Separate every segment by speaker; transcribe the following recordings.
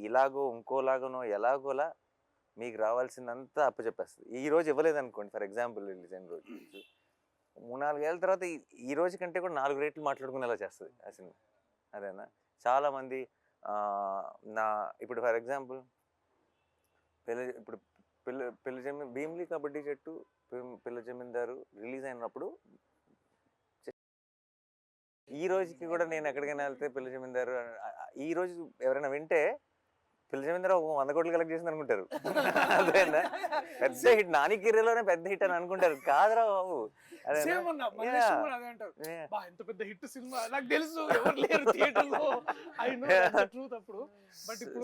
Speaker 1: ఇలాగో ఇంకోలాగనో ఎలాగోలా మీకు రావాల్సిందంతా అప్పచెప్పేస్తుంది. ఈ రోజు ఇవ్వలేదనుకోండి, ఫర్ ఎగ్జాంపుల్ రిలీజ్ అయిన రోజు 3-4 ఏళ్ళ తర్వాత ఈ రోజు కంటే కూడా 4 రేట్లు మాట్లాడుకునేలా చేస్తుంది ఆ సినిమా. అదేనా చాలామంది నా ఇప్పుడు ఫర్ ఎగ్జాంపుల్ ఇప్పుడు భీమిలి కబడ్డీ జట్టు, పిల్ల జమీందారు రిలీజ్ అయినప్పుడు ఈ రోజుకి కూడా నేను ఎక్కడికైనా వెళ్తే పిల్ల జమీందారు ఈ రోజు ఎవరైనా వింటే పిల్ల జమీందారు 100 కోట్లు కలెక్ట్ చేసింది అనుకుంటారు. అదేనా పెద్ద హిట్, నాని కెరీర్లోనే పెద్ద హిట్ అని అనుకుంటారు. కాదురా బాబు,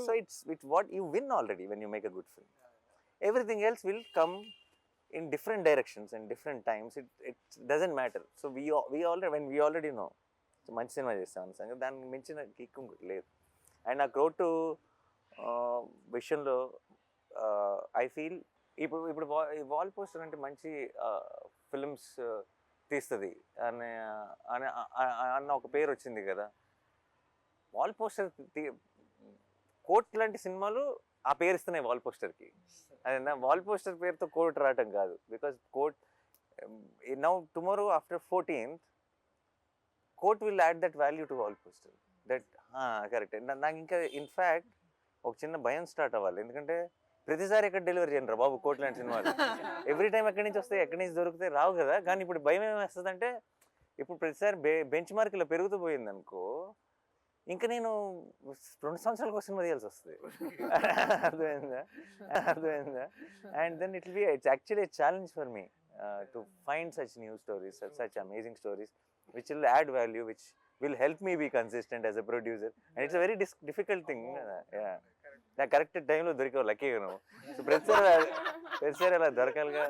Speaker 1: so it's what you win already when you make a good film. Everything else will come in different directions and different times. It doesn't matter. So we already know మంచి cinema చేస్తామని సంగతి, దానికి మించిన kick ఇంకోటి లేదు. And ఆ crowd విషయంలో I feel ఇప్పుడు వాల్ పోస్టర్ అంటే మంచి ఫిల్మ్స్ తీస్తుంది అన్న ఒక పేరు వచ్చింది కదా. వాల్ పోస్టర్ కోట్ లాంటి సినిమాలు ఆ పేరు ఇస్తున్నాయి వాల్ పోస్టర్కి. అదేనా వాల్ పోస్టర్ పేరుతో కోర్ట్ రావటం కాదు. Because court now tomorrow after 14th court will add that value to wall poster. That correct. నాకు ఇంకా ఇన్ఫ్యాక్ట్ ఒక చిన్న భయం స్టార్ట్ అవ్వాలి. ఎందుకంటే ప్రతిసారి ఎక్కడ డెలివరీ చేయండి రా బాబు కోర్ట్ లాంటి సినిమాలు. ఎవ్రీ టైం ఎక్కడి నుంచి వస్తాయి, ఎక్కడి నుంచి దొరుకుతాయి, రావు కదా. కానీ ఇప్పుడు భయం ఏమేస్తుంది అంటే ఇప్పుడు ప్రతిసారి బెంచ్ మార్క్ ఇలా పెరుగుతూ పోయింది అనుకో, ఇంకా నేను 2 సంవత్సరాలకు ఒక సినిమా తీయాల్సి వస్తుంది. అర్థమైందా. And then it's actually a challenge for me to find such new stories, such amazing stories which will add value, which will help me be consistent as a producer. And it's a very difficult thing. Yeah, నా correct టైంలో దొరికావు లక్కీగా నువ్వు. So ప్రతిసారి అలా దొరకాలిగా.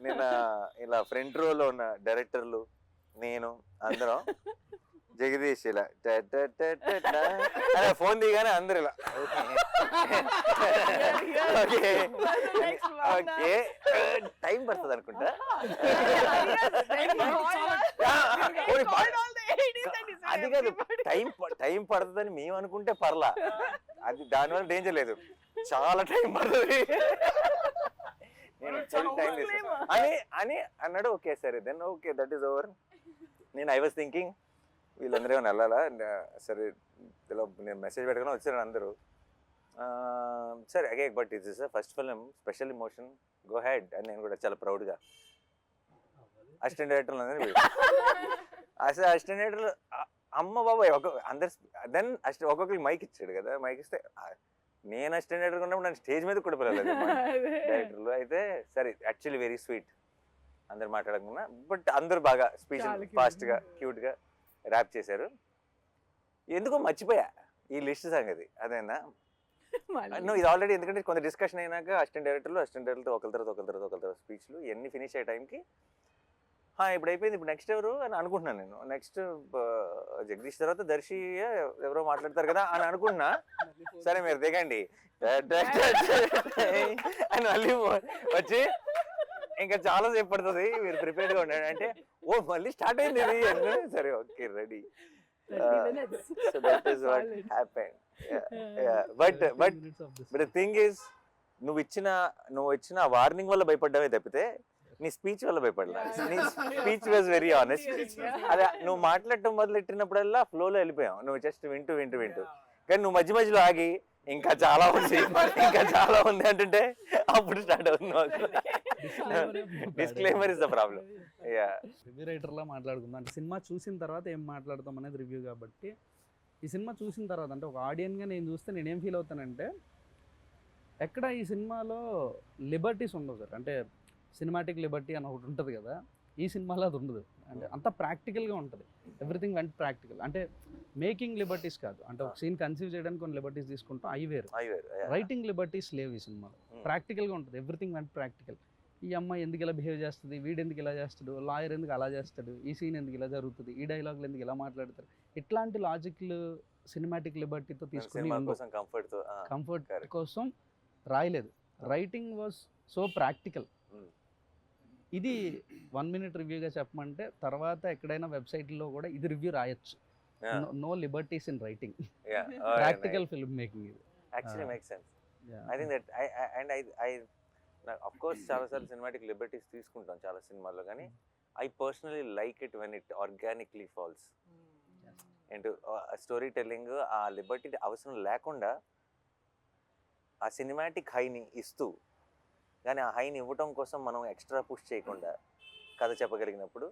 Speaker 1: నేను ఇలా front రోలో ఉన్న డైరెక్టర్లు, నేను అందరం జగదీష్ ఇలా ఫోన్ దిగానే అందరు ఇలా ఓకే ఓకే టైం పడుతుంది అనుకుంటా. అది కాదు, టైం పడుతుందని మేము అనుకుంటే పర్లా, అది దానివల్ల డేంజర్ లేదు. చాలా టైం పడుతుంది నేను టైం అని అన్నాడు. ఓకే సరే then okay that is over. నేను ఐ వాజ్ థింకింగ్ వీళ్ళందరూ ఏమైనా వెళ్ళాలా, సరే ఇలా నేను మెసేజ్ పెట్టుకుని వచ్చారు అందరూ. సరే అగే but it is first film, special emotion, go ahead అని నేను కూడా చాలా ప్రౌడ్గా అసిస్టెంట్ డైరెక్టర్లు అందరూ అసలు అసిస్టెంట్ డైరెక్టర్లు అమ్మ బాబాయ్ అందరు. దెన్ ఒక్కొక్కరికి మైక్ ఇచ్చాడు కదా. మైక్ ఇస్తే నేను అసిస్టెంట్ డైరెక్టర్ ఉన్నప్పుడు నన్ను స్టేజ్ మీద కూడా పిలవలేదు డైరెక్టర్లు. అయితే సరే యాక్చువల్లీ వెరీ స్వీట్ అందరు మాట్లాడకుండా, బట్ అందరూ బాగా స్పీచ్ ఫాస్ట్గా క్యూట్గా ర్యాప్ చేశారు. ఎందుకో మర్చిపోయా ఈ లిస్ట్ సంగతి. అదేనా నువ్వు ఇది ఆల్రెడీ, ఎందుకంటే కొంత డిస్కషన్ అయినాక అసిస్టెంట్ డైరెక్టర్లతో ఒకరి తర్వాత స్పీచ్లు ఇవన్నీ ఫినిష్ అయ్యే టైంకి ఇప్పుడు అయిపోయింది, ఇప్పుడు నెక్స్ట్ ఎవరు అని అనుకుంటున్నాను నేను. నెక్స్ట్ జగదీష్ తర్వాత దర్శి ఎవరో మాట్లాడతారు కదా అని అనుకుంటున్నా. సరే మీరు దిగండి అని మళ్ళీ వచ్చి ఇంకా చాలా సేపు పడుతుంది, మీరు ప్రిపేర్డ్గా ఉండండి అంటే ఓ మళ్ళీ స్టార్ట్ అయింది ఇది. సరే okay ready. So that is what happened. But the thing is, నువ్వు ఇచ్చిన వార్నింగ్ వల్ల భయపడ్డావే తప్పితే నీ స్పీచ్ వల్ల భయపడలా. నీ స్పీచ్ వాజ్ వెరీ ఆనెస్ట్. అదే నువ్వు మాట్లాడటం మొదలెట్టినప్పుడల్లా ఫ్లోలో వెళ్ళిపోయావు. నువ్వు జస్ట్ వింటూ కానీ నువ్వు మధ్యలో ఆగి ఇంకా చాలా ఉంది అంటుంటే అప్పుడు స్టార్ట్ అవుతుంది. Disclaimer is the problem.
Speaker 2: Review రైటర్లా మాట్లాడుకుందాం అంటే సినిమా చూసిన తర్వాత ఏం మాట్లాడతాం అనేది రివ్యూ. కాబట్టి ఈ సినిమా చూసిన తర్వాత అంటే ఒక ఆడియన్గా నేను చూస్తే నేనేం ఫీల్ అవుతానంటే, ఎక్కడ ఈ సినిమాలో లిబర్టీస్ ఉండవు సార్. అంటే సినిమాటిక్ లిబర్టీ అని ఒకటి ఉంటుంది కదా, ఈ సినిమాలో అది ఉండదు. అంటే అంత ప్రాక్టికల్గా ఉంటుంది. Everything went practical. అంటే మేకింగ్ లిబర్టీస్ కాదు, అంటే ఒక సీన్ కన్సీవ్ చేయడానికి కొన్ని లిబర్టీస్ తీసుకుంటాం, అవి వేరు. రైటింగ్ లిబర్టీస్ లేవు ఈ సినిమాలో. ప్రాక్టికల్గా ఉంటుంది, ఎవ్రీథింగ్ వెంట్ ప్రాక్టికల్. ఈ అమ్మాయి ఎందుకు ఇలా బిహేవ్ చేస్తుంది, వీడు ఎందుకు ఇలా చేస్తాడు, లాయర్ ఎందుకు అలా చేస్తాడు, ఈ సీన్ ఎందుకు ఇలా జరుగుతుంది, ఈ డైలాగులు ఎందుకు ఇలా మాట్లాడతారు, ఇట్లాంటి లాజిక్లు సినిమాటిక్ లిబర్టీతో తీసుకుని కంఫర్ట్ కోసం రాయలేదు. Writing was so practical. ఇది 1 minute రివ్యూగా చెప్పమంటే తర్వాత ఎక్కడైనా వెబ్సైట్లో కూడా ఇది రివ్యూ రాయొచ్చు. No liberties in writing,
Speaker 1: Yeah.
Speaker 2: Practical film making ఇది.
Speaker 1: Actually makes sense.
Speaker 2: Yeah.
Speaker 1: I think that I of course చాలా సార్లు సినిమాటిక్ లిబర్టీస్ తీసుకుంటాం చాలా సినిమాల్లో, కానీ I personally like it when it organically falls into story telling. ఆ Liberty అవసరం లేకుండా ఆ సినిమాటిక్ హైని ఇస్తూ, కానీ ఆ హైని ఇవ్వటం కోసం మనం ఎక్స్ట్రా పుష్ చేయకుండా కథ చెప్పగలిగినప్పుడు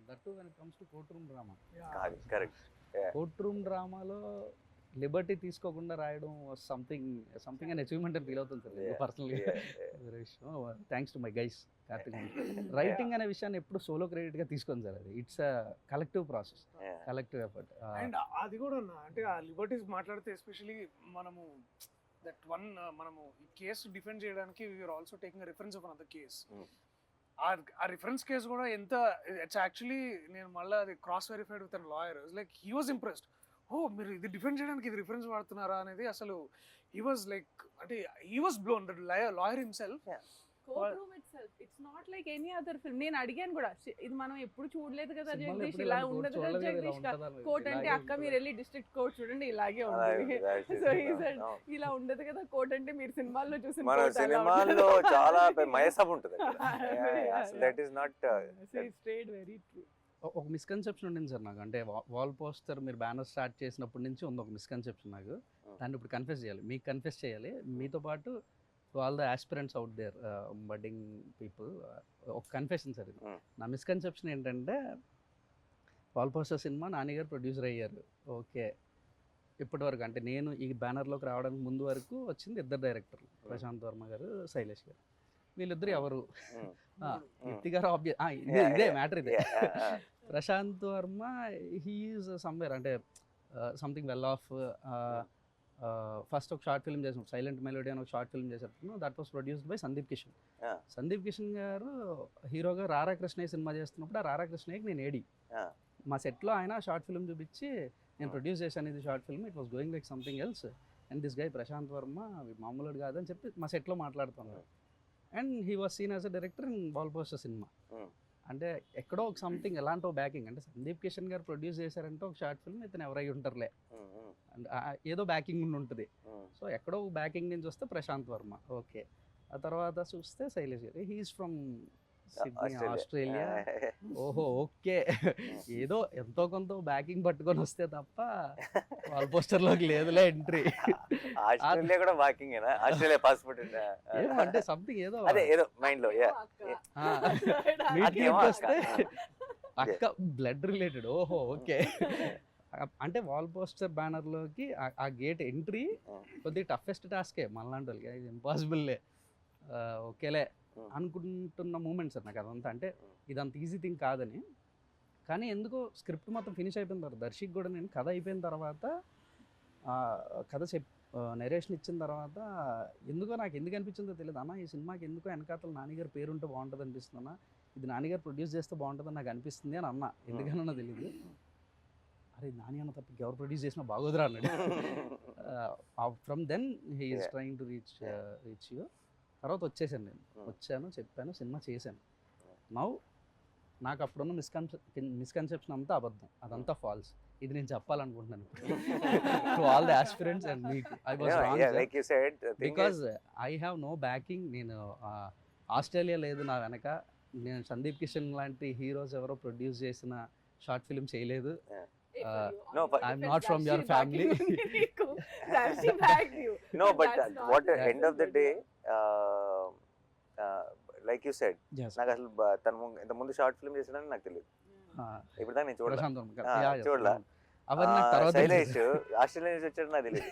Speaker 2: that too when it comes to court room drama.
Speaker 1: కాదు కరెక్ట్.
Speaker 2: కోర్ట్ రూమ్ డ్రామాలో లిబర్టీ తీసుకోకుండా రాయడం సంథింగ్ అండ్ అచీవ్మెంట్ అని ఫీల్ అవుతుంది సార్ పర్సనల్గా. Thanks to my guys Karthik. Writing అనే విషయాన్ని ఎప్పుడు సోలో క్రెడిట్గా తీసుకోండి సార్, అది it's a collective process, collective effort.
Speaker 3: And అది కూడా అంటే ఆ లిబర్టీస్ మాట్లాడితే ఎస్పెషలీ మనము దట్ వన్ మనము ఈ కేసు డిఫెండ్ చేయడానికి we're also taking reference of another case. ఆ రిఫరెన్స్ కేసు కూడా ఎంత ఇట్స్ యాక్చువల్లీ నేను మళ్ళీ అది cross verified with an lawyer. Like he was impressed. ఓ మీరు ఇది డిఫెండ్ చేయడానికి ఇది రిఫరెన్స్ వాడుతున్నారా అనేది అసలు హీ వాజ్ లైక్ అంటే he was blown that lawyer himself.
Speaker 4: Court room itself it's not like any other film. నేను అడిగాను కూడా, ఇది మనం ఎప్పుడు చూడలేదు కదా జగదీష్, ఇలా ఉండదు కదా జగదీష్, కోర్ట్ అంటే అక్క మీరు వెళ్ళి డిస్ట్రిక్ట్ కోర్ట్ చూడండి ఇలాగే ఉంటుంది. సో ఈ సెడ్ ఇలా ఉండదు కదా కోర్ట్ అంటే మీరు సినిమాల్లో చూసిన
Speaker 1: మన సినిమాల్లో చాలా మయసబ్ ఉంటుంది. That is not
Speaker 4: straight very true.
Speaker 2: ఒక మిస్కన్సెప్షన్ ఉండింది సార్ నాకు, అంటే వాల్ పోస్టర్ మీరు బ్యానర్ స్టార్ట్ చేసినప్పటి నుంచి ఉంది ఒక మిస్కన్సెప్షన్ నాకు. దాన్ని ఇప్పుడు కన్ఫెస్ చేయాలి, మీకు కన్ఫెస్ చేయాలి, మీతో పాటు all the aspirants out there, budding people. ఒక కన్ఫెషన్ సార్ ఇది. నా మిస్కన్సెప్షన్ ఏంటంటే వాల్ పోస్టర్ సినిమా నాని గారు ప్రొడ్యూసర్ అయ్యారు, ఓకే. ఇప్పటి వరకు అంటే నేను ఈ బ్యానర్లోకి రావడానికి ముందు వరకు వచ్చింది ఇద్దరు డైరెక్టర్లు, ప్రశాంత్ వర్మ గారు, శైలేష్ గారు. వీళ్ళిద్దరు ఎవరు? కీర్తి గారు ఇదే మ్యాటర్ ఇదే. ప్రశాంత్ వర్మ హీఈస్ సమ్వేర్ అంటే సంథింగ్ వెల్ ఆఫ్. ఫస్ట్ ఒక షార్ట్ ఫిల్మ్ చేసినప్పుడు సైలెంట్ మెలోడీ అని ఒక షార్ట్ ఫిల్మ్ చేసినప్పుడు that was produced by Sandeep Kishan. Sandeep Kishan గారు హీరోగా రారా కృష్ణయ్య సినిమా చేస్తున్నప్పుడు ఆ రారా కృష్ణయ్యకి నేను ఏడి మా సెట్లో ఆయన షార్ట్ ఫిల్మ్ చూపించి నేను ప్రొడ్యూస్ చేశాను ఇది short film, it was going like something else and this guy Prashanth Varma మామూలుడు కాదని చెప్పి మా సెట్లో మాట్లాడుతున్నాడు. And he was seen as a director in wall poster సినిమా. అంటే ఎక్కడో ఒక సంథింగ్ ఎలాంటి బ్యాకింగ్ అంటే సందీప్ కిషన్ గారు ప్రొడ్యూస్ చేశారంటే ఒక షార్ట్ ఫిల్మ్ ఇతను ఎవరై ఉంటారులే, అండ్ ఏదో బ్యాకింగ్ ఉంటుంది. సో ఎక్కడో బ్యాకింగ్ నుంచి వస్తే ప్రశాంత్ వర్మ, ఓకే. ఆ తర్వాత చూస్తే శైలేష్ గారు, హీఈస్ ఫ్రమ్ సిడ్నీ, ఆస్ట్రేలియా. ఓహో ఓకే, ఏదో ఎంతో కొంత బ్యాకింగ్ పట్టుకొని వస్తే తప్ప వాల్ పోస్టర్ లోకి లేదులే ఎంట్రీ.
Speaker 1: ఆస్ట్రేలియా కూడా బ్యాకింగ్ ఆస్ట్రేలియా పాస్పోర్ట్
Speaker 2: అంటే సంథింగ్ ఏదో
Speaker 1: అదే ఏదో మైండ్ లో
Speaker 2: వస్తే అక్క బ్లడ్ రిలేటెడ్. ఓహో ఓకే. అంటే వాల్ పోస్టర్ బ్యానర్ లోకి ఆ గేట్ ఎంట్రీ కొద్దిగా టఫెస్ట్ టాస్కే మనలాంటి వాళ్ళకి, ఇది ఇంపాసిబుల్లే, ఓకేలే అనుకుంటున్న మూమెంట్ సార్ నాకు అదంతా. అంటే ఇదంత ఈజీ థింగ్ కాదని, కానీ ఎందుకో స్క్రిప్ట్ మొత్తం ఫినిష్ అయిపోయిన తర్వాత దర్శక్ కూడా నేను కథ అయిపోయిన తర్వాత కథ నరేషన్ ఇచ్చిన తర్వాత ఎందుకో నాకు ఎందుకు అనిపించిందో తెలియదు, అన్న ఈ సినిమాకి ఎందుకో వెనకాతల నాన్నగారి పేరు ఉంటే బాగుంటుంది అనిపిస్తుందన్నా, ఇది నాన్నగారు ప్రొడ్యూస్ చేస్తే బాగుంటుందని నాకు అనిపిస్తుంది అని అన్న. ఎందుకన్నా తెలియదు. అరే నాని అన్న తప్ప ఎవరు ప్రొడ్యూస్ చేసినా బాగోదురా అన్నాడు. From then he is trying to reach you. తర్వాత వచ్చేసాను, నేను వచ్చాను, చెప్పాను, సినిమా చేశాను. నౌ నాకు అప్పుడున్న మిస్కన్సెప్షన్ అంతా అబద్ధం, అదంతా ఫాల్స్. ఇది నేను చెప్పాలనుకుంటున్నాను to all the aspirants and మీకు. I was wrong because I have no backing. నేను ఆస్ట్రేలియా లేదు నా వెనక, నేను సందీప్ కిషన్ లాంటి హీరోస్ ఎవరో ప్రొడ్యూస్ చేసిన షార్ట్ ఫిల్మ్ చేయలేదు. I'm not from your family.
Speaker 1: No, but what end of the day, like you said, నాకు అసలు తను ఇంత ముందు షార్ట్ ఫిల్మ్ చేసాడని నాకు తెలియదు. ఇప్పుడు దాకా నేను చూడలా. శైలేష్ ఆస్ట్రేలియా నుంచి వచ్చాడు నాకు తెలియదు.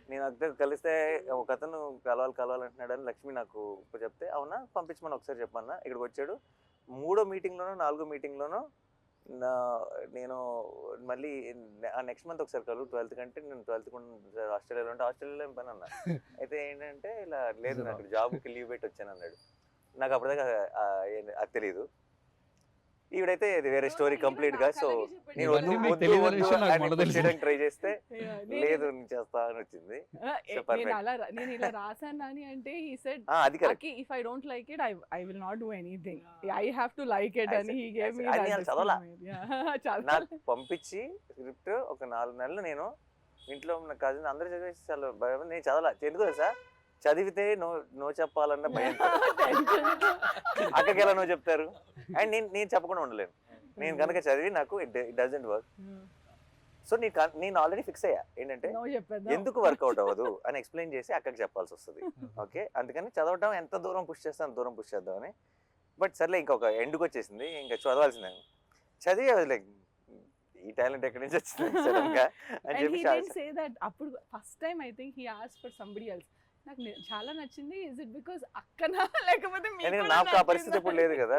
Speaker 1: నేను అక్కడ కలిస్తే ఒక అతను కలవాలంటున్నాడు అని లక్ష్మి నాకు చెప్తే, అవునా పంపించమని ఒకసారి చెప్పన్నా. ఇక్కడికి వచ్చాడు. 3వ మీటింగ్లోనో 4వ మీటింగ్లోనో నేను మళ్ళీ నెక్స్ట్ మంత్ ఒకసారి కలు 12th కంటే నేను 12th ఆస్ట్రేలియాలో ఉంటే ఆస్ట్రేలియాలో ఏం పని అన్నా. అయితే ఏంటంటే ఇలా లేదు నాకు జాబ్కి లీవ్ పెట్టి వచ్చాను అన్నాడు. నాకు అప్పటిదాకా అది తెలియదు. ఈవిడైతే ఇది వేరే స్టోరీ కంప్లీట్ గా. సో నేను
Speaker 2: ఇవన్నీ మీకు తెలియని విషయం నాకు మొదలు తెలుసు.
Speaker 1: చేయడానికి ట్రై చేస్తే లేదు నేను చేస్తా అని వచ్చింది.
Speaker 4: నేను ఇలా రాసాను అని అంటే he said
Speaker 1: అది correct.
Speaker 4: Aki, if I don't like it, I will not do anything. I have to like it,
Speaker 1: I
Speaker 4: and
Speaker 1: said-
Speaker 4: he gave me
Speaker 1: I said,
Speaker 4: that.
Speaker 1: "అది చదవలా."
Speaker 4: Yeah,
Speaker 1: నాకు పంపించి స్క్రిప్ట్ ఒక 4 నెలలు నేను ఇంట్లో ఉన్న కజిన్ అందరూ చదివేసి చాలా భయం. నేను చదవాల ఎందుకు తెలుసా, చదివితే నో చెప్పాలన్న భయం. అక్కకి ఎలా నో చెప్తారు అండ్ నేను చెప్పకుండా ఉండలేను. నేను కనుక చదివి నాకు ఇట్ డజంట్ వర్క్. సో నేను ఆల్రెడీ ఫిక్స్ అయ్యా ఏంటంటే
Speaker 4: No చెప్పేద్దాం.
Speaker 1: ఎందుకు వర్కౌట్ అవ్వదు అని ఎక్స్ప్లెయిన్ చేసి అక్కకి చెప్పాల్సి వస్తుంది. ఓకే, అందుకని చదవటం ఎంత దూరం పుష్ చేస్తే అంత దూరం పుష్ చేద్దామని. బట్ సర్లే ఇంకొక ఎండ్కి వచ్చేసింది, ఇంకా చదవాల్సిందే. చదివి అది లైక్ ఈ టాలెంట్ ఎక్కడి నుంచి వచ్చింది సడన్ గా అని
Speaker 4: And
Speaker 1: చెప్పి
Speaker 4: he didn't say that. అప్పుడు first time I think he asked for somebody else. నాకు చాలా నచ్చింది. Is it because అక్కనా లేకపోతే మీకు
Speaker 1: ఎందుకంటే
Speaker 4: కూడా
Speaker 1: నాకు ఆ పరిస్థితి
Speaker 4: నచ్చిందా?
Speaker 1: ఇప్పుడు లేదు కదా.